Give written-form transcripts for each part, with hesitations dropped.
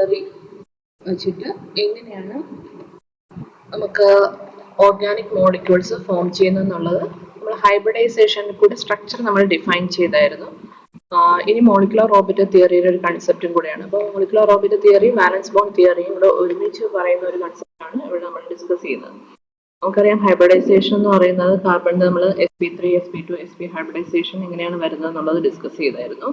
Theory വെച്ചിട്ട് എങ്ങനെയാണ് നമുക്ക് ഓർഗാനിക് മോളിക്യൂൾസ് ഫോം ചെയ്യുന്നതെന്നുള്ളത് നമ്മൾ ഹൈബ്രിഡൈസേഷനിൽ കൂടെ സ്ട്രക്ചർ നമ്മൾ ഡിഫൈൻ ചെയ്തായിരുന്നു. ഇനി മോളിക്കുലർ ഓർബിറ്റൽ തിയറിയുടെ ഒരു കൺസെപ്റ്റും കൂടെയാണ്. അപ്പോൾ മോളിക്കുലർ ഓർബിറ്റൽ തിയറി വാലൻസ് ബോണ്ട് തിയറിയും കൂടെ ഒരുമിച്ച് പറയുന്ന ഒരു കൺസെപ്റ്റാണ് ഇവിടെ നമ്മൾ ഡിസ്കസ് ചെയ്യുന്നത്. നമുക്കറിയാം ഹൈബ്രിഡൈസേഷൻ എന്ന് പറയുന്നത് കാർബണിന് നമ്മൾ sp3 sp2 sp ഹൈബ്രിഡൈസേഷൻ എങ്ങനെയാണ് വരുന്നത് എന്നുള്ളത് ഡിസ്കസ് ചെയ്തായിരുന്നു.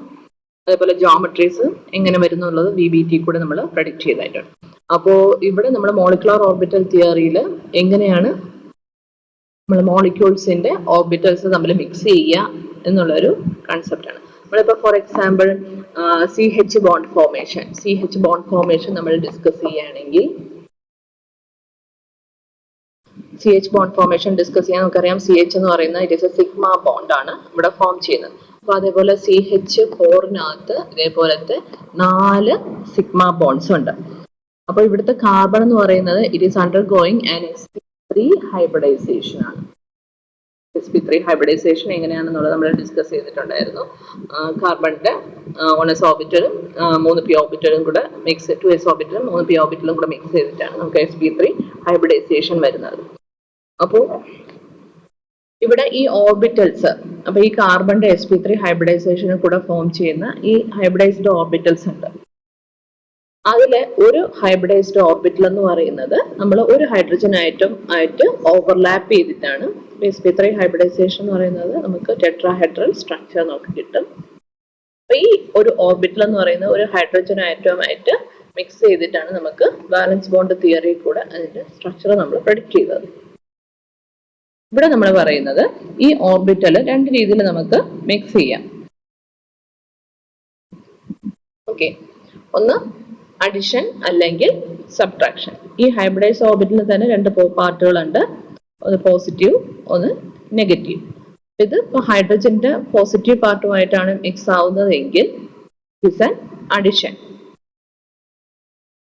അതേപോലെ ജോമെട്രീസ് എങ്ങനെ വരുന്നു എന്നുള്ളത് VBT കൂടെ നമ്മൾ പ്രഡിക്റ്റ് ചെയ്തായിട്ടുണ്ട്. അപ്പോൾ ഇവിടെ നമ്മൾ മോളിക്കുലർ ഓർബിറ്റൽ തിയറിയിൽ എങ്ങനെയാണ് നമ്മൾ മോളിക്യൂൾസിന്റെ ഓർബിറ്റൽസ് തമ്മിൽ മിക്സ് ചെയ്യുക എന്നുള്ളൊരു കൺസെപ്റ്റാണ്. നമ്മളിപ്പോൾ for example CH bond formation നമ്മൾ ഡിസ്കസ് ചെയ്യുകയാണെങ്കിൽ CH ബോണ്ട് ഫോർമേഷൻ ഡിസ്കസ് ചെയ്യാൻ നമുക്കറിയാം. CH എന്ന് പറയുന്നത് it is A sigma bond ആണ് ഇവിടെ ഫോം ചെയ്യുന്നത്. അപ്പോൾ അതേപോലെ CH4-നകത്ത് ഇതേപോലത്തെ 4 സിഗ്മ ബോണ്ട്സ് ഉണ്ട്. അപ്പോൾ ഇവിടുത്തെ കാർബൺ എന്ന് പറയുന്നത് it is undergoing an sp3 hybridization ആണ്. sp3 ഹൈബ്രിഡൈസേഷൻ എങ്ങനെയാണെന്നുള്ളത് നമ്മൾ ഡിസ്കസ് ചെയ്തിട്ടുണ്ടായിരുന്നു. കാർബണിന്റെ 1s ഓർബിറ്റലും 3p ഓർബിറ്റലും കൂടെ മിക്സ് 2s ഓർബിറ്റലും 3p ഓർബിറ്റലും കൂടെ മിക്സ് ചെയ്തിട്ടാണ് നമുക്ക് sp3 ഹൈബ്രിഡൈസേഷൻ വരുന്നത്. അപ്പോൾ ഇവിടെ ഈ ഓർബിറ്റൽസ്, അപ്പൊ ഈ കാർബണിന്റെ sp3 ഹൈബ്രിഡൈസേഷന് കൂടെ ഫോം ചെയ്യുന്ന ഈ ഹൈബ്രിഡൈസ്ഡ് ഓർബിറ്റൽസ് ഉണ്ട്. അതിലെ ഒരു ഹൈബ്രിഡൈസ്ഡ് ഓർബിറ്റൽ എന്ന് പറയുന്നത് നമ്മൾ ഒരു ഹൈഡ്രജൻ ആറ്റം ആയിട്ട് ഓവർലാപ്പ് ചെയ്തിട്ടാണ്. sp3 ഹൈബ്രിഡൈസേഷൻ എന്ന് പറയുന്നത് നമുക്ക് ടെട്രാഹെഡ്രൽ സ്ട്രക്ചർ നമുക്ക് കിട്ടും. അപ്പൊ ഈ ഒരു ഓർബിറ്റൽ എന്ന് പറയുന്നത് ഒരു ഹൈഡ്രജൻ ആറ്റവുമായിട്ട് മിക്സ് ചെയ്തിട്ടാണ് നമുക്ക് വാലൻസ് ബോണ്ട് തിയറി കൂടെ അതിന്റെ സ്ട്രക്ചർ നമ്മൾ പ്രഡിക്റ്റ് ചെയ്തത്. ഇവിടെ നമ്മൾ പറയുന്നത് ഈ ഓർബിറ്റൽ രണ്ട് രീതിയിൽ നമുക്ക് മിക്സ് ചെയ്യാം. ഓക്കെ, ഒന്ന് അഡിഷൻ അല്ലെങ്കിൽ സബ്ട്രാക്ഷൻ. ഈ ഹൈബ്രിഡൈസ് ഓർബിറ്റലിൽ തന്നെ രണ്ട് പാർട്ടുകളുണ്ട്, ഒന്ന് പോസിറ്റീവ് ഒന്ന് നെഗറ്റീവ്. ഇത് ഇപ്പോൾ ഹൈഡ്രജന്റെ പോസിറ്റീവ് പാർട്ടുമായിട്ടാണ് മിക്സ് ആവുന്നതെങ്കിൽ ഇറ്റ്സ് ആൻ അഡിഷൻ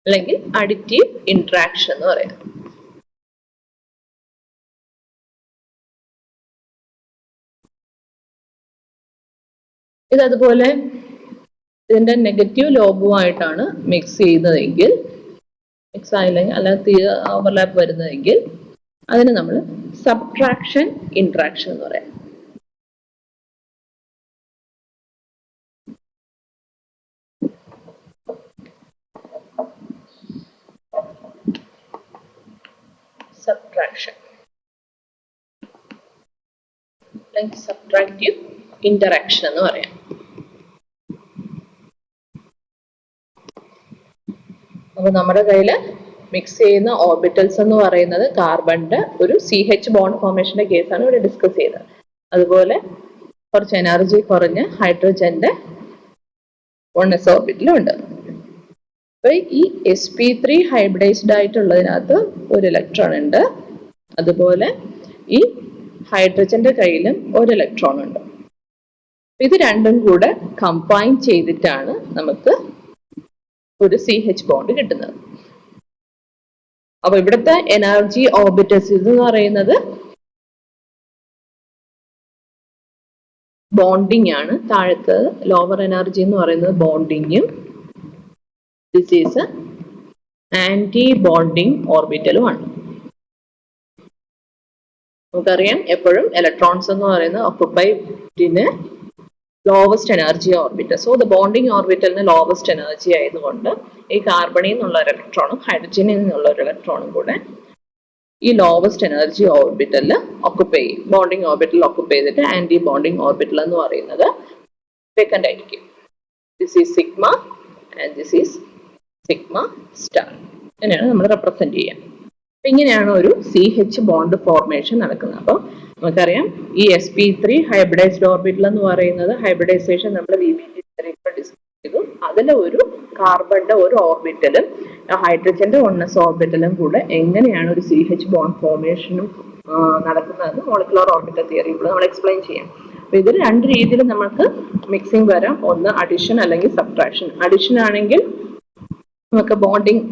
അല്ലെങ്കിൽ അഡിറ്റീവ് ഇന്ററാക്ഷൻ എന്ന് പറയാം. ഇത് അതുപോലെ ഇതിന്റെ നെഗറ്റീവ് ലോബുമായിട്ടാണ് മിക്സ് ചെയ്യുന്നതെങ്കിൽ, മിക്സ് ആയില്ലെങ്കിൽ അല്ലാതെ ഓവർലാപ്പ് വരുന്നതെങ്കിൽ അതിന് നമ്മൾ സബ്ട്രാക്ഷൻ ഇന്ററാക്ഷൻ എന്ന് പറയാം. സബ്ട്രാക്ഷൻ അല്ലെങ്കിൽ സബ്ട്രാക്റ്റീവ് ഇന്ററാക്ഷൻ എന്ന് പറയാം. അപ്പൊ നമ്മുടെ കയ്യില് മിക്സ് ചെയ്യുന്ന ഓർബിറ്റൽസ് എന്ന് പറയുന്നത് കാർബണിന്റെ ഒരു CH ബോണ്ട് ഫോർമേഷന്റെ കേസാണ് ഇവിടെ ഡിസ്കസ് ചെയ്തത്. അതുപോലെ കുറച്ച് എനർജി കുറഞ്ഞ ഹൈഡ്രജന്റെ 1s ഓർബിറ്റലും ഉണ്ട്. അപ്പൊ ഈ sp3 ഹൈബ്രിഡൈസ്ഡ് ആയിട്ടുള്ളതിനകത്ത് ഒരു ഇലക്ട്രോൺ ഉണ്ട്, അതുപോലെ ഈ ഹൈഡ്രജന്റെ കയ്യിലും ഒരു ഇലക്ട്രോൺ ഉണ്ട്. ഇത് രണ്ടും കൂടെ കമ്പൈൻ ചെയ്തിട്ടാണ് നമുക്ക് ഒരു CH ബോണ്ട് കിട്ടുന്നത്. അപ്പൊ ഇവിടുത്തെ എനർജി ഓർബിറ്റൽസ് എന്ന് പറയുന്നത് ബോണ്ടിങ് ആണ്. താഴത്ത് ലോവർ എനർജി എന്ന് പറയുന്നത് ബോണ്ടിങ്ങും ദിസ് ഈസ് ആന്റി ബോണ്ടിങ് ഓർബിറ്റലും ആണ്. നമുക്കറിയാം എപ്പോഴും ഇലക്ട്രോൺസ് എന്ന് പറയുന്നത് ഓക്കുപൈഡിന് lowest energy orbital. So the bonding ഓർബിറ്റലിന് ലോവസ്റ്റ് എനർജി ആയതുകൊണ്ട് ഈ കാർബണിൽ നിന്നുള്ള ഒരു ഇലക്ട്രോണും ഹൈഡ്രജനിൽ നിന്നുള്ള ഒരു ഇലക്ട്രോണും കൂടെ ഈ ലോവസ്റ്റ് എനർജി ഓർബിറ്റലിൽ ഓക്കുപൈ ചെയ്യും. ബോണ്ടിങ് ഓർബിറ്റൽ ഓക്കുപൈ ചെയ്തിട്ട് ആന്റി ബോണ്ടിങ് ഓർബിറ്റൽ എന്ന് പറയുന്നത് വേക്കന്റ് ആയിരിക്കും. This is sigma and this is sigma star. ഇങ്ങനെയാണ് നമ്മൾ റെപ്രസെന്റ് ചെയ്യുക. അപ്പൊ ഇങ്ങനെയാണ് ഒരു CH ബോണ്ട് ഫോർമേഷൻ നടക്കുന്നത്. അപ്പോൾ നമുക്കറിയാം ഈ sp3 ഹൈബ്രിഡൈസ്ഡ് ഓർബിറ്റൽ എന്ന് പറയുന്നത് ഹൈബ്രിഡൈസേഷൻ നമ്മൾ VBT ഡിസ്കസ് ചെയ്തു. അതിലെ ഒരു കാർബണിന്റെ ഒരു ഓർബിറ്റലും ഹൈഡ്രജന്റെ 1s ഓർബിറ്റലും കൂടെ എങ്ങനെയാണ് ഒരു CH ബോണ്ട് ഫോർമേഷനും നടക്കുന്നതെന്ന് മോളിക്കുലർ ഓർബിറ്റൽ തിയറി കൂടെ നമ്മൾ എക്സ്പ്ലെയിൻ ചെയ്യാം. അപ്പൊ ഇതിൽ രണ്ട് രീതിയിൽ നമുക്ക് മിക്സിംഗ് വരാം. ഒന്ന് അഡിഷൻ അല്ലെങ്കിൽ സബ്ട്രാക്ഷൻ. അഡിഷൻ ആണെങ്കിൽ നമുക്ക് ബോണ്ടിങ്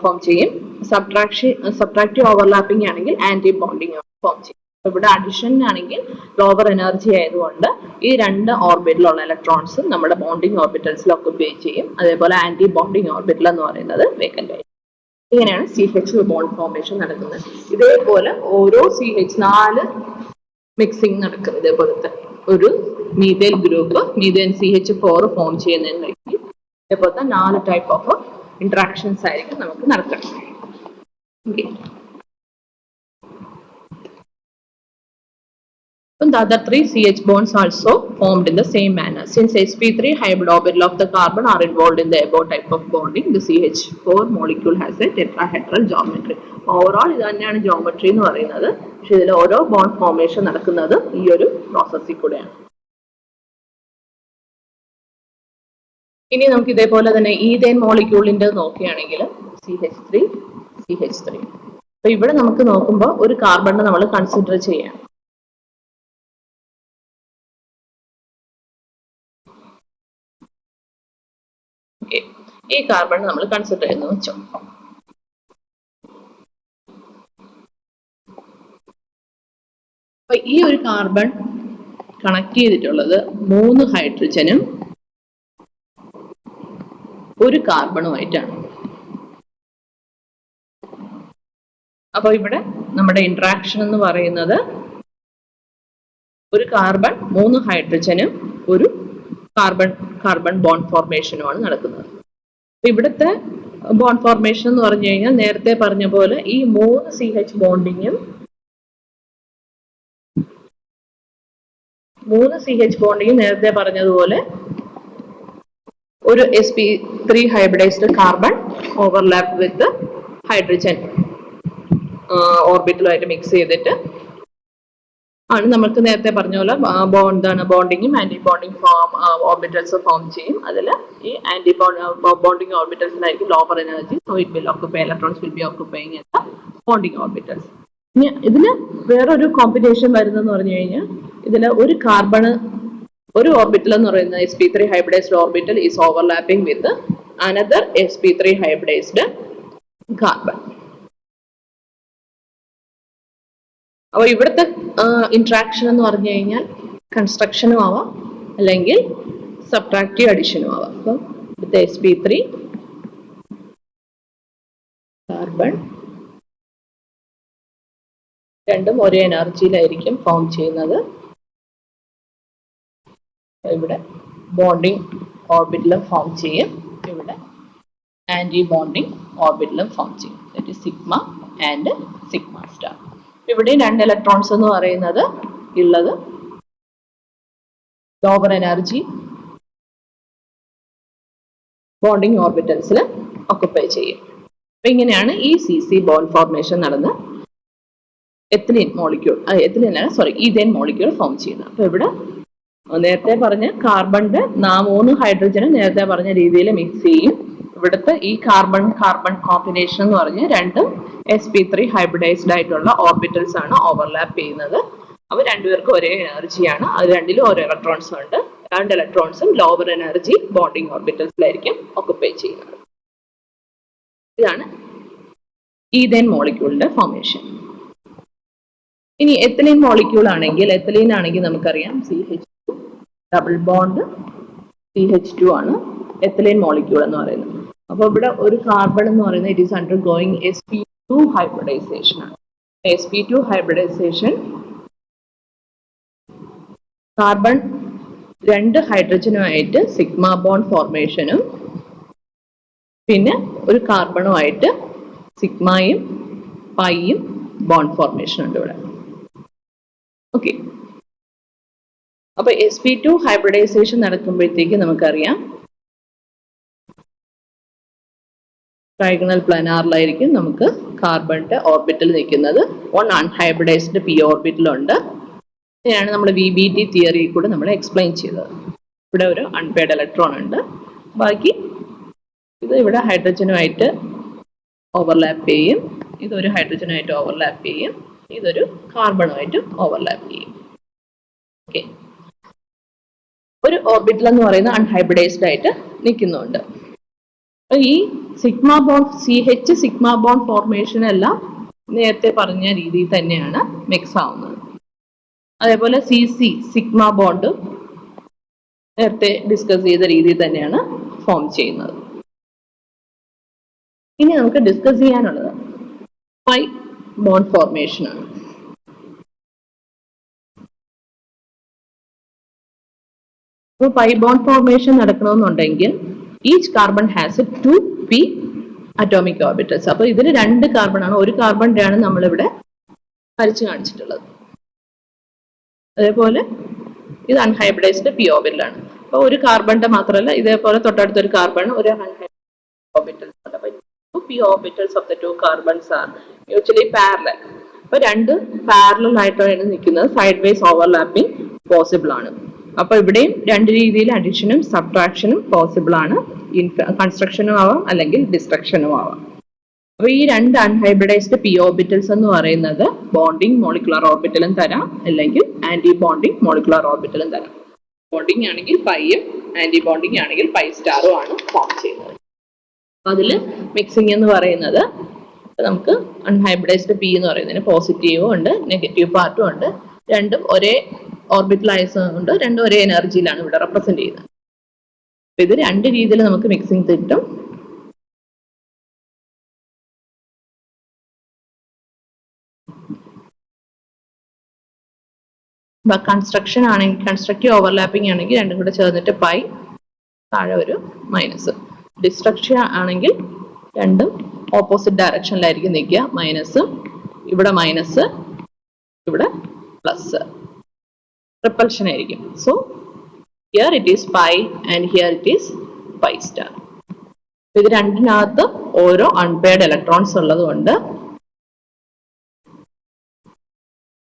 ഫോം ചെയ്യും. സബ്ട്രാക്റ്റീവ് ഓവർലാപ്പിംഗ് ആണെങ്കിൽ ആന്റി ബോണ്ടിങ് ഫോം ചെയ്യും. ഇവിടെ അഡിഷൻ ആണെങ്കിൽ ലോവർ എനർജി ആയതുകൊണ്ട് ഈ രണ്ട് ഓർബിറ്റിലുള്ള ഇലക്ട്രോൺസും നമ്മുടെ ബോണ്ടിങ് ഓർബിറ്റൽസിൽ ഓക്കുപൈ ചെയ്യും. അതേപോലെ ആന്റി ബോണ്ടിങ് ഓർബിറ്റൽ എന്ന് പറയുന്നത് വേക്കന്റ് ആയിരിക്കും. ഇങ്ങനെയാണ് CH ബോണ്ട് ഫോർമേഷൻ നടക്കുന്നത്. ഇതേപോലെ ഓരോ CH 4 മിക്സിംഗ് നടക്കും. ഇതേപോലത്തെ ഒരു methyl group methane CH4 form ചെയ്യുന്നതിന് വേണ്ടി ഇതേപോലത്തെ 4 ടൈപ്പ് ഓഫ് ഇന്ററാക്ഷൻസ് ആയിരിക്കും നമുക്ക് നടക്കുന്നത്. Okay. The other 3 CH bonds also formed in the same manner. Since sp3 hybrid orbital of the carbon are involved in the above type of bonding, the CH4 molecule has a tetrahedral geometry. Overall, ഇത് തന്നെയാണ് geometry എന്ന് പറയുന്നത്. പക്ഷെ ഇതിൽ ഓരോ bond formation നടക്കുന്നത് ഈ ഒരു പ്രോസസ്സിൽ കൂടെയാണ്. ഇനി നമുക്ക് ഇതേപോലെ തന്നെ ഈഥേൻ മോളിക്യൂളിന്റെ നോക്കുകയാണെങ്കിൽ CH3. അപ്പൊ ഇവിടെ നമുക്ക് നോക്കുമ്പോൾ ഒരു കാർബണിനെ നമ്മൾ കൺസിഡർ ചെയ്യാം. ഈ കാർബൺ നമ്മൾ കൺസിഡർ ചെയ്യുന്നു വെച്ചോ. അപ്പൊ ഈ ഒരു കാർബൺ കണക്ട് ചെയ്തിട്ടുള്ളത് 3 ഹൈഡ്രജനും ഒരു കാർബണുമായിട്ടാണ്. അപ്പൊ ഇവിടെ നമ്മുടെ ഇന്ററാക്ഷൻ എന്ന് പറയുന്നത് ഒരു കാർബൺ 3 ഹൈഡ്രജനും ഒരു കാർബൺ ബോണ്ട് ഫോർമേഷനുമാണ് നടക്കുന്നത്. ഇവിടുത്തെ ബോണ്ട് ഫോർമേഷൻ എന്ന് പറഞ്ഞു കഴിഞ്ഞാൽ നേരത്തെ പറഞ്ഞ പോലെ ഈ 3 CH ബോണ്ടിങ്ങും 3 CH ബോണ്ടിങ്ങും നേരത്തെ പറഞ്ഞതുപോലെ ഒരു sp3 hybridised carbon overlap with hydrogen ഓർബിറ്റലുമായിട്ട് മിക്സ് ചെയ്തിട്ട് ആണ് നമുക്ക് നേരത്തെ പറഞ്ഞ പോലെ ബോണ്ടിങ്ങും ആന്റി ബോണ്ടിങ് ഓർബിറ്റൽസ് ഫോം ചെയ്യും. അതിൽ ഈ ആന്റി ബോണ്ടിങ് ഓർബിറ്റൽസിനായിരിക്കും lower energy, so it will occupy electrons will be occupying at bonding orbitals. ഇനി ഇതിൽ വേറൊരു കോമ്പിനേഷൻ വരുന്നതെന്ന് പറഞ്ഞു കഴിഞ്ഞാൽ ഇതിൽ ഒരു കാർബൺ ഒരു ഓർബിറ്റൽ എന്ന് പറയുന്നത് sp3 hybridised orbital is overlapping with another sp3 hybridised carbon. അപ്പോൾ ഇവിടുത്തെ ഇന്ററാക്ഷൻ എന്ന് പറഞ്ഞു കഴിഞ്ഞാൽ കൺസ്ട്രക്ഷനും ആവാം അല്ലെങ്കിൽ സബ്ട്രാക്റ്റീവ് അഡിഷനും ആവാം. അപ്പം ഇവിടുത്തെ sp3 കാർബൺ രണ്ടും ഒരേ എനർജിയിലായിരിക്കും ഫോം ചെയ്യുന്നത്. ഇവിടെ ബോണ്ടിങ് ഓർബിറ്റലും ഫോം ചെയ്യും, ഇവിടെ ആന്റി ബോണ്ടിങ് ഓർബിറ്റലും ഫോം ചെയ്യും. That is sigma and sigma star. ഇവിടെ 2 ഇലക്ട്രോൺസ് എന്ന് പറയുന്നത് ഉള്ളത് ലോവർ എനർജി ബോണ്ടിങ് ഓർബിറ്റൽസിൽ ഓക്കുപൈ ചെയ്യും. അപ്പൊ ഇങ്ങനെയാണ് ഈ CC ബോണ്ട് ഫോർമേഷൻ നടന്ന് ഈഥേൻ മോളിക്യൂൾ ഫോം ചെയ്യുന്നത്. അപ്പൊ ഇവിടെ നേരത്തെ പറഞ്ഞ കാർബണിന്റെ 3 ഹൈഡ്രജനും നേരത്തെ പറഞ്ഞ രീതിയിൽ മിക്സ് ചെയ്യും. ഇവിടുത്തെ ഈ കാർബൺ കോമ്പിനേഷൻ എന്ന് പറഞ്ഞ് രണ്ടും sp3 ഹൈബ്രിഡൈസ്ഡ് ആയിട്ടുള്ള ഓർബിറ്റൽസ് ആണ് ഓവർലാപ്പ് ചെയ്യുന്നത്. അവ രണ്ടുപേർക്കും ഒരേ എനർജിയാണ്, അത് രണ്ടിലും ഓരോ ഇലക്ട്രോൺസ് ഉണ്ട്. 2 ഇലക്ട്രോൺസും ലോവർ എനർജി ബോണ്ടിങ് ഓർബിറ്റൽസിലായിരിക്കും ഓക്കുപൈ ചെയ്യുന്നത്. ഇതാണ് ഈഥേൻ മോളിക്യൂളിന്റെ ഫോർമേഷൻ. ഇനി എത്തിലീൻ മോളിക്യൂൾ ആണെങ്കിൽ നമുക്കറിയാം CH2 ഡബിൾ ബോണ്ട് CH2 ആണ് എത്തിലീൻ മോളിക്യൂൾ എന്ന് പറയുന്നത്. അപ്പോൾ ഇവിടെ ഒരു കാർബൺ എന്ന് പറയുന്നത് it is undergoing sp2 hybridisation ആണ്. sp2 ഹൈബ്രിഡൈസേഷൻ കാർബൺ 2 ഹൈഡ്രജനുമായിട്ട് സിഗ്മ ബോണ്ട് ഫോർമേഷനും പിന്നെ ഒരു കാർബണുമായിട്ട് സിഗ്മയും പൈയും ബോണ്ട് ഫോർമേഷൻ ഉണ്ട് ഇവിടെ. ഓക്കെ, അപ്പൊ sp2 ഹൈബ്രിഡൈസേഷൻ നടക്കുമ്പോഴത്തേക്ക് നമുക്കറിയാം ട്രൈഗണൽ പ്ലാനാറിലായിരിക്കും നമുക്ക് കാർബണിന്റെ ഓർബിറ്റൽ നിൽക്കുന്നത്. 1 അൺഹൈബ്രിഡൈസ്ഡ് p ഓർബിറ്റൽ ഉണ്ട്. ഇതിനാണ് നമ്മൾ VBT തിയറി കൂടെ നമ്മൾ എക്സ്പ്ലെയിൻ ചെയ്തത്. ഇവിടെ ഒരു അൺപെയർഡ് ഇലക്ട്രോൺ ഉണ്ട്, ബാക്കി ഇത് ഇവിടെ ഹൈഡ്രജനുമായിട്ട് ഓവർലാപ്പ് ചെയ്യും, ഇതൊരു ഹൈഡ്രജനുമായിട്ട് ഓവർലാപ്പ് ചെയ്യും, ഇതൊരു കാർബണുമായിട്ട് ഓവർലാപ്പ് ചെയ്യും. ഓക്കെ, ഒരു ഓർബിറ്റൽ എന്ന് പറയുന്നത് അൺഹൈബ്രിഡൈസ്ഡ് ആയിട്ട് നിൽക്കുന്നുണ്ട്. ഈ sigma bond sigma bond formation എല്ലാം നേരത്തെ പറഞ്ഞ രീതിയിൽ തന്നെയാണ് മിക്സ് ആവുന്നത്. അതേപോലെ സി സി സിഗ്മ ബോണ്ട് നേരത്തെ ഡിസ്കസ് ചെയ്ത രീതിയിൽ തന്നെയാണ് ഫോം ചെയ്യുന്നത്. ഇനി നമുക്ക് ഡിസ്കസ് ചെയ്യാനുള്ളത് പൈ ബോണ്ട് ഫോർമേഷൻ ആണ്. അപ്പോൾ പൈ ബോണ്ട് ഫോർമേഷൻ നടക്കണമെന്നുണ്ടെങ്കിൽ each carbon has 2p atomic orbitals. അപ്പോൾ ഇതിന് 2 കാർബൺ ആണ്, ഒരു കാർബണിന്റെ ആണ് നമ്മളിവിടെ വരച്ചു കാണിച്ചിട്ടുള്ളത്. അതേപോലെ ഇത് അൺഹൈബ്രിഡൈസ്ഡ് പി ഓർബിറ്റലാണ്. അപ്പോൾ ഒരു കാർബണിന്റെ മാത്രമല്ല, ഇതേപോലെ തൊട്ടടുത്ത ഒരു കാർബൺ ഒരു അൺഹൈബ്രിഡൈസ്ഡ് ഓർബിറ്റൽസ് ഉണ്ട്. അപ്പോൾ p orbitals of the 2 carbons are mutually parallel. അപ്പോൾ 2 പാരലൽ ആയിട്ടാണ് നിൽക്കുന്നത്. സൈഡ് വൈസ് ഓവർലാപ്പിംഗ് പോസിബിൾ ആണ്. അപ്പോൾ ഇവിടെയും 2 രീതിയിൽ അഡിഷനും സബ്ട്രാക്ഷനും പോസിബിൾ ആണ്. കൺസ്ട്രക്ഷനും ആവാം അല്ലെങ്കിൽ ഡിസ്ട്രക്ഷനും ആവാം. അപ്പോൾ ഈ 2 അൺഹൈബ്രിഡൈസ്ഡ് പി ഓർബിറ്റൽസ് എന്ന് പറയുന്നത് ബോണ്ടിങ് മോളിക്കുലർ ഓർബിറ്റലും തരാം, അല്ലെങ്കിൽ ആന്റി ബോണ്ടിങ് മോളിക്കുലർ ഓർബിറ്റലും തരാം. ബോണ്ടിങ് ആണെങ്കിൽ പൈയും ആന്റി ബോണ്ടിങ് ആണെങ്കിൽ പൈ സ്റ്റാറും ആണ് ഫോം ചെയ്യുന്നത്. അതിൽ മിക്സിംഗ് എന്ന് പറയുന്നത് നമുക്ക് അൺഹൈബ്രിഡൈസ്ഡ് പി എന്ന് പറയുന്നതിന് പോസിറ്റീവും ഉണ്ട് നെഗറ്റീവ് പാർട്ടും ഉണ്ട്. രണ്ടും ഒരേ ഓർബിറ്റൽ ആയതുകൊണ്ട് രണ്ടും ഒരേ എനർജിയിലാണ് ഇവിടെ റെപ്രസെന്റ് ചെയ്യുന്നത്. ഇത് 2 രീതിയിൽ നമുക്ക് മിക്സിംഗ് കിട്ടും. കൺസ്ട്രക്ഷൻ ആണെങ്കിൽ കൺസ്ട്രക്റ്റീവ് ഓവർലാപ്പിംഗ് ആണെങ്കിൽ രണ്ടും കൂടെ ചേർന്നിട്ട് പൈ, താഴെ ഒരു മൈനസ്. ഡിസ്ട്രക്ഷൻ ആണെങ്കിൽ രണ്ടും ഓപ്പോസിറ്റ് ഡയറക്ഷനിലായിരിക്കും നിൽക്കുക. മൈനസ് ഇവിടെ, മൈനസ് ഇവിടെ, പ്ലസ്. റിപ്പൽഷൻ ആയിരിക്കും. So here it is pi and here it is pi star. ഇത് രണ്ടിനകത്ത് ഓരോ അൺപെയർഡ് ഇലക്ട്രോൺസ് ഉള്ളത് കൊണ്ട്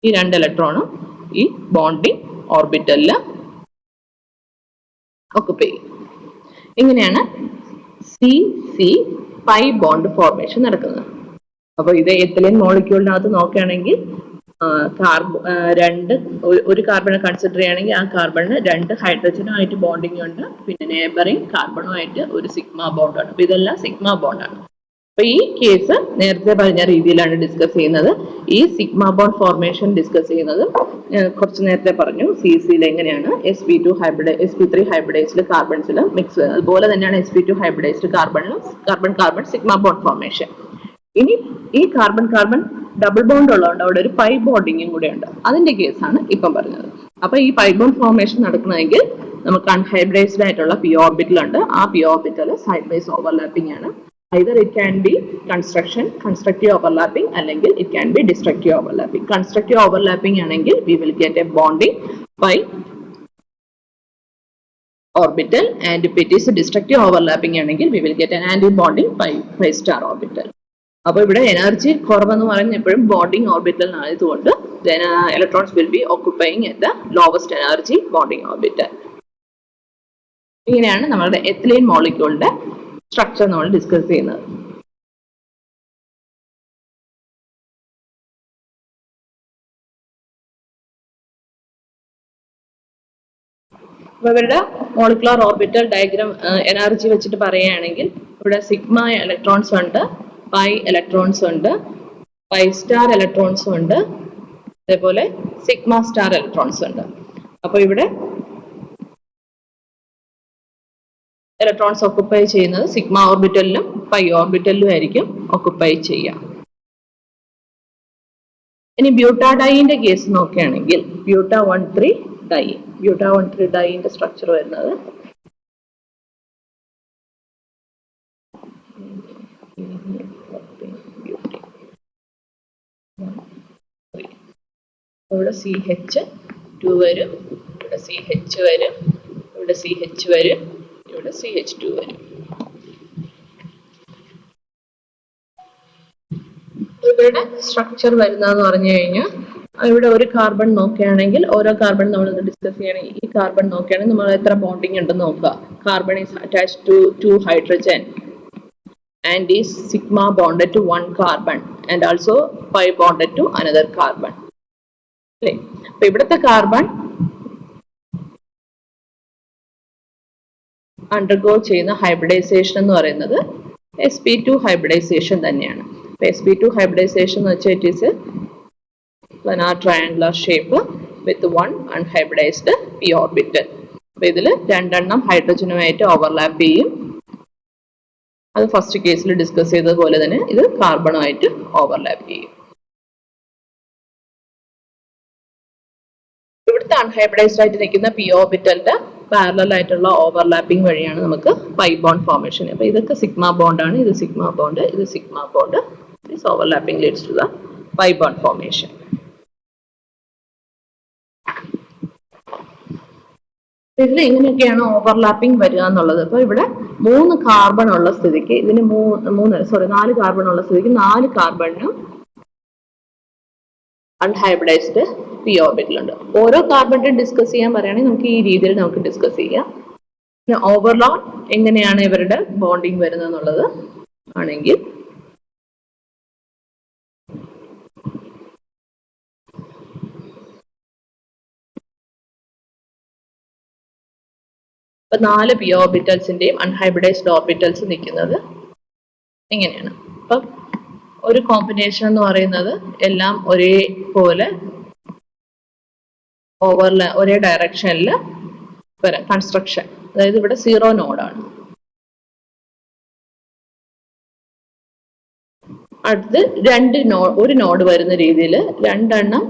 ഈ 2 ഇലക്ട്രോണും ഈ ബോണ്ടിങ് ഓർബിറ്റലിൽ ഒക്കുപ്പൈ ചെയ്യും. ഇങ്ങനെയാണ് C C pi bond formation നടക്കുന്നത്. അപ്പോൾ ഇത് എത്തിലീൻ മോളിക്യൂളിനകത്ത് നോക്കുകയാണെങ്കിൽ ഒരു കാർബണെ കൺസിഡർ ചെയ്യുകയാണെങ്കിൽ ആ കാർബണിന് 2 ഹൈഡ്രജനുമായിട്ട് ബോണ്ടിങ് ഉണ്ട്, പിന്നെ നെയ്ബറിങ് കാർബണുമായിട്ട് ഒരു സിഗ്മ ബോണ്ടാണ്. അപ്പോൾ ഇതെല്ലാം സിഗ്മ ബോണ്ടാണ്. അപ്പോൾ ഈ കേസ് നേരത്തെ പറഞ്ഞ രീതിയിലാണ് ഡിസ്കസ് ചെയ്യുന്നത്. ഈ സിഗ്മ ബോണ്ട് ഫോർമേഷൻ ഡിസ്കസ് ചെയ്യുന്നത് കുറച്ച് നേരത്തെ പറഞ്ഞു. CC എങ്ങനെയാണ് sp2 hybrid sp3 hybridised കാർബൺസിൽ mix ചെയ്യുന്നത്, അതുപോലെ തന്നെയാണ് sp2 ഹൈബ്രിഡൈസ്ഡ് കാർബണിലും കാർബൺ സിഗ്മ ബോണ്ട് ഫോർമേഷൻ. ഇനി ഈ കാർബൺ ഡബിൾ ബോണ്ട് ഉള്ളതുകൊണ്ട് അവിടെ ഒരു പൈ ബോണ്ടിങ്ങും കൂടെ ഉണ്ട്. അതിന്റെ കേസാണ് ഇപ്പം പറഞ്ഞത്. അപ്പൊ ഈ പൈ ബോണ്ട് ഫോർമേഷൻ നടക്കണമെങ്കിൽ നമുക്ക് അൺഹൈബ്രിഡൈസ്ഡ് ആയിട്ടുള്ള പി ഓർബിറ്റൽ ഉണ്ട്. ആ P orbital side vice overlapping ആണ്. Either it can be constructive overlapping, അല്ലെങ്കിൽ it can be destructive overlapping. Constructive overlapping ആണെങ്കിൽ we will get a bonding by orbital, and if it is destructive overlapping ആണെങ്കിൽ we will get an anti-bonding by star orbital. അപ്പോൾ ഇവിടെ energy കുറവെന്ന് പറയുന്നത് എപ്പോഴും bonding orbital ആയതുകൊണ്ട് electrons will be occupying at the lowest energy bonding orbital. ഇങ്ങനെയാണ് നമ്മുടെ ethylene മോളിക്യൂളിന്റെ structure നമ്മൾ discuss ചെയ്യുന്നത്. ഇവരുടെ മോളിക്കുലർ ഓർബിറ്റൽ ഡയഗ്രാം എനർജി വെച്ചിട്ട് പറയുകയാണെങ്കിൽ ഇവിടെ സിഗ്മ ഇലക്ട്രോൺസ് ഉണ്ട്, പൈ ഇലക്ട്രോൺസ് ഉണ്ട്, പൈ സ്റ്റാർ ഇലക്ട്രോൺസ് ഉണ്ട്, അതേപോലെ സിഗ്മ സ്റ്റാർ ഇലക്ട്രോൺസ് ഉണ്ട്. അപ്പോൾ ഇവിടെ ഇലക്ട്രോൺസ് ഓക്കുപ്പൈ ചെയ്യുന്നത് സിഗ്മ ഓർബിറ്റലിലും പൈ ഓർബിറ്റലിലും ആയിരിക്കും ഓക്കുപ്പൈ ചെയ്യുക. ഇനി ബ്യൂട്ടാഡൈന്റെ കേസ് നോക്കുകയാണെങ്കിൽ ബ്യൂട്ട-13 ഡൈ, ബ്യൂട്ട-13 ഡൈന്റെ സ്ട്രക്ചർ വരുന്നത് ഇവിടെ CH2 വരും, ഇവിടെ CH വരും, ഇവിടെ CH വരും, ഇവിടെ CH2 വരും. ഇവരുടെ സ്ട്രക്ചർ വരുന്നതെന്ന് പറഞ്ഞു കഴിഞ്ഞാൽ ഇവിടെ ഒരു കാർബൺ നോക്കുകയാണെങ്കിൽ ഓരോ കാർബൺ നമ്മൾ ഡിസ്കസ് ചെയ്യണമെങ്കിൽ ഈ കാർബൺ നോക്കുകയാണെങ്കിൽ നമ്മൾ എത്ര ബോണ്ടിങ് ഉണ്ടെന്ന് നോക്കുക. Carbon is attached to 2 hydrogen and is sigma bonded to 1 carbon and also pi bonded to another carbon. അല്ലേ? അപ്പൊ ഇവിടുത്തെ കാർബൺ അണ്ടർഗോ ചെയ്യുന്ന ഹൈബ്രിഡൈസേഷൻ എന്ന് പറയുന്നത് sp2 ഹൈബ്രിഡൈസേഷൻ തന്നെയാണ്. sp2 ഹൈബ്രിഡൈസേഷൻ എന്ന് വെച്ചാൽ it is planar triangular shape. With 1 unhybridised P orbital. അപ്പൊ ഇതിൽ രണ്ടെണ്ണം ഹൈഡ്രജനുമായിട്ട് ഓവർലാപ്പ് ചെയ്യും. അത് ഫസ്റ്റ് കേസിൽ ഡിസ്കസ് ചെയ്തതുപോലെ തന്നെ ഇത് കാർബണുമായിട്ട് ഓവർലാപ്പ് ചെയ്യും. ഇവിടുത്തെ അൺഹൈബ്രിഡൈസ്ഡ് ആയിട്ട് നിൽക്കുന്ന പി ഓർബിറ്റലിന്റെ പാരലൽ ആയിട്ടുള്ള ഓവർലാപ്പിംഗ് വഴിയാണ് നമുക്ക് പൈ ബോണ്ട് ഫോർമേഷൻ. അപ്പൊ ഇതൊക്കെ സിഗ്മ ബോണ്ട് ആണ്. ഇത് സിഗ്മ ബോണ്ട്, ഇത് sigma bond. This overlapping leads to the pi bond formation. ഇതിൽ എങ്ങനെയൊക്കെയാണ് ഓവർലാപ്പിംഗ് വരിക എന്നുള്ളത്. അപ്പൊ ഇവിടെ 3 കാർബൺ ഉള്ള സ്ഥിതിക്ക് ഇതിന് 4 കാർബൺ ഉള്ള സ്ഥിതിക്ക് 4 കാർബണിനും അൺഹൈബ്രിഡൈസ്ഡ് പി ഓർബിറ്റൽ ഉണ്ട്. ഓരോ കാർബണിനും ഡിസ്കസ് ചെയ്യാൻ പറയുകയാണെങ്കിൽ നമുക്ക് ഈ രീതിയിൽ നമുക്ക് ഡിസ്കസ് ചെയ്യാം. പിന്നെ ഓവർലാപ്പ് എങ്ങനെയാണ് ഇവരുടെ ബോണ്ടിങ് വരുന്നത് എന്നുള്ളത് ആണെങ്കിൽ ഇപ്പൊ 4 പി ഓർബിറ്റൽസിന്റെയും അൺഹൈബ്രിഡൈസ്ഡ് ഓർബിറ്റൽസ് നിൽക്കുന്നത് ഇങ്ങനെയാണ്. അപ്പം ഒരു കോമ്പിനേഷൻ എന്ന് പറയുന്നത് എല്ലാം ഒരേപോലെ ഒരേ ഡയറക്ഷനിൽ വരാം കൺസ്ട്രക്ഷൻ. അതായത് ഇവിടെ 0 നോഡാണ്. അടുത്ത് ഒരു നോഡ് വരുന്ന രീതിയിൽ 2 എണ്ണം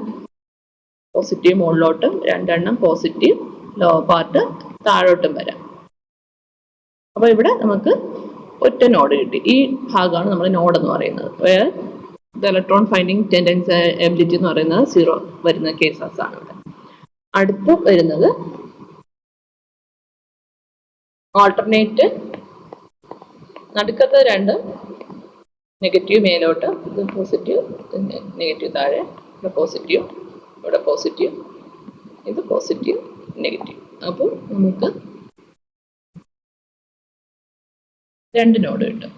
പോസിറ്റീവ് മുകളിലോട്ടും 2 എണ്ണം പോസിറ്റീവ് ലോ പാർട്ട് താഴോട്ടും വരാം. അപ്പൊ ഇവിടെ നമുക്ക് ഒറ്റ നോഡ് കിട്ടി. ഈ ഭാഗമാണ് നമ്മൾ നോഡ് എന്ന് പറയുന്നത്. വേറെ ഇലക്ട്രോൺ ഫൈൻഡിങ് ടെൻഡൻസി എബിലിറ്റി എന്ന് പറയുന്നത് 0 വരുന്ന കേസസ് ആണ് ഇവിടെ. അടുത്ത് വരുന്നത് ആൾട്ടർനേറ്റ്. നടുക്കത്തെ 2 നെഗറ്റീവ് മേലോട്ട്, ഇത് പോസിറ്റീവ്, നെഗറ്റീവ് താഴെ, ഇവിടെ പോസിറ്റീവ്, ഇവിടെ പോസിറ്റീവ്, ഇത് പോസിറ്റീവ് നെഗറ്റീവ്. അപ്പോൾ നമുക്ക് 2 നോഡ് കിട്ടും.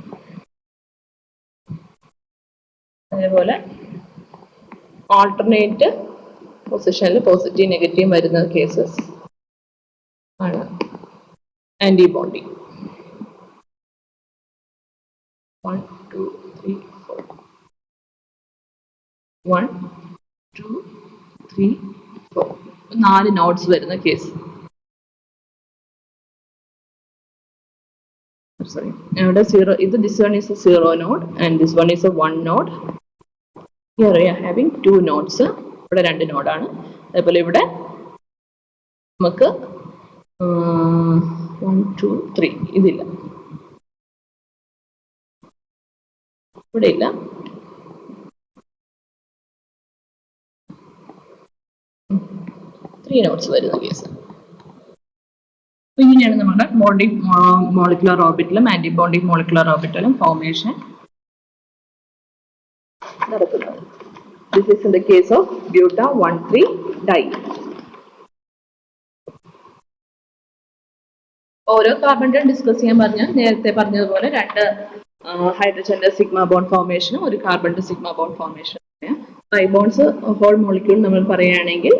അതേപോലെ ആൾട്ടർനേറ്റ് പൊസിഷനിൽ പോസിറ്റീവ് നെഗറ്റീവ് വരുന്ന കേസസ് ആണ് ആന്റി ബോണ്ടിങ്. 1 2 3 4 1 2 3 4 4 നോഡ്സ് വരുന്ന കേസ്. Sorry, ഇവിടെ 0. ഇത് this one is a 0 node and this one is a 1 node. Here we are having 2 nodes. ഇവിടെ 2 നോഡാണ്. അതേപോലെ ഇവിടെ നമുക്ക് 1 2 3 ഇതില്ല, ഇവിടെ ഇല്ല. ത്രീ നോഡ്സ് വരുന്ന കേസ്. ഇങ്ങനെയാണ് നമ്മുടെ ബോണ്ടിങ് മോളിക്കുലർ ഓർബിറ്റലും ആന്റി ബോണ്ടിങ് മോളിക്കുലർ ഓർബിറ്റലും ഫോർമേഷൻ നടക്കുന്നത്. This is in the case of buta-1,3 di. ഓരോ കാർബണിനും ഡിസ്കസ് ചെയ്യാൻ പറഞ്ഞാൽ നേരത്തെ പറഞ്ഞതുപോലെ 2 ഹൈഡ്രജന്റെ സിഗ്മ ബോണ്ട് ഫോർമേഷനും ഒരു കാർബണിന്റെ സിഗ്മ ബോണ്ട് ഫോർമേഷനും. പൈ ബോണ്ട്സ് ഹോൾ മോളിക്യൂൾ നമ്മൾ പറയുകയാണെങ്കിൽ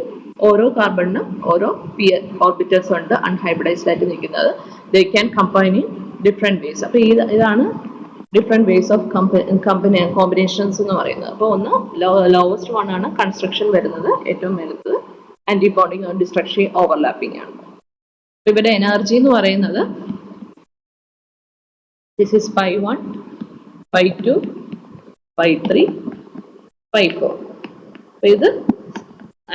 ഓരോ കാർബണിനും ഓരോ പി ഓർബിറ്റൽസ് ഉണ്ട് അൺഹൈബ്രിഡൈസ്ഡ് ആയിട്ട് നിൽക്കുന്നത്. They can combine in different vase. അപ്പൊ ഇതാണ് ഡിഫറെന്റ് വേസ് ഓഫ് കോമ്പിനേഷൻസ് എന്ന് പറയുന്നത്. അപ്പോൾ ഒന്ന് ലോവസ്റ്റ് വൺ ആണ് കൺസ്ട്രക്ഷൻ വരുന്നത്, ഏറ്റവും മേലത്തത് ആന്റി ബോണ്ടിങ് ഡിസ്ട്രക്ഷൻ ഓവർലാപ്പിംഗ് ആണ്. ഇവരുടെ എനർജി എന്ന് പറയുന്നത് this is pi 1 pi 2 pi 3 pi 4. അപ്പൊ ഇത്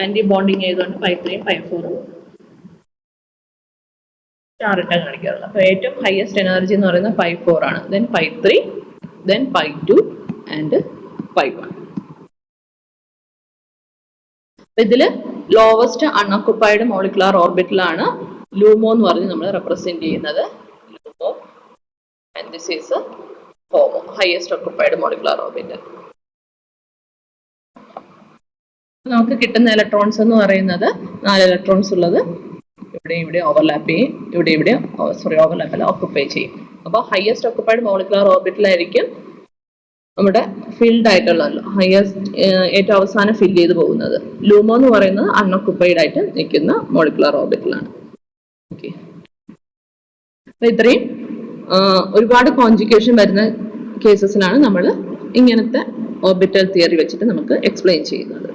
ആന്റി ബോണ്ടിങ് ചെയ്തുകൊണ്ട് പൈ 3 പൈ 4 ചാർട്ടാണ് കാണിക്കാറുള്ളത്. അപ്പൊ ഏറ്റവും ഹയസ്റ്റ് എനർജി എന്ന് പറയുന്നത് പൈ 4 ആണ്, then pi 3, then pi 2 and pi 1. ഇതില് ലോവസ്റ്റ് അൺഒക്കുപ്പൈഡ് മോളിക്കുലർ ഓർബിറ്റലാണ് ലൂമോ എന്ന് പറഞ്ഞ് നമ്മൾ റെപ്രസെന്റ് ചെയ്യുന്നത്. LUMO and this is HOMO, highest occupied molecular orbital. നമുക്ക് കിട്ടുന്ന ഇലക്ട്രോൺസ് എന്ന് പറയുന്നത് 4 ഇലക്ട്രോൺസ് ഉള്ളത് ഇവിടെ ഓവർലാപ്പ് ചെയ്യും, ഇവിടെ ഓവർലാപ്പ് അല്ല ഓക്കുപ്പൈ ചെയ്യും. അപ്പോൾ ഹയസ്റ്റ് ഒക്കുപ്പൈഡ് മോളിക്കുലർ ഓർബിറ്റലായിരിക്കും നമ്മുടെ ഫിൽഡ് ആയിട്ടുള്ളതല്ലോ, ഹയസ്റ്റ് ഏറ്റവും അവസാനം ഫിൽ ചെയ്ത് പോകുന്നത്. ലൂമോ എന്ന് പറയുന്നത് അൺഒക്കുപ്പൈഡ് ആയിട്ട് നിൽക്കുന്ന മോളിക്കുലർ ഓർബിറ്റലാണ്. ഓക്കെ, അപ്പൊ ഇത്രയും ഒരുപാട് കോൺജുഗേഷൻ വരുന്ന കേസസിലാണ് നമ്മൾ ഇങ്ങനത്തെ ഓർബിറ്റൽ തിയറി വെച്ചിട്ട് നമുക്ക് എക്സ്പ്ലെയിൻ ചെയ്യുന്നത്.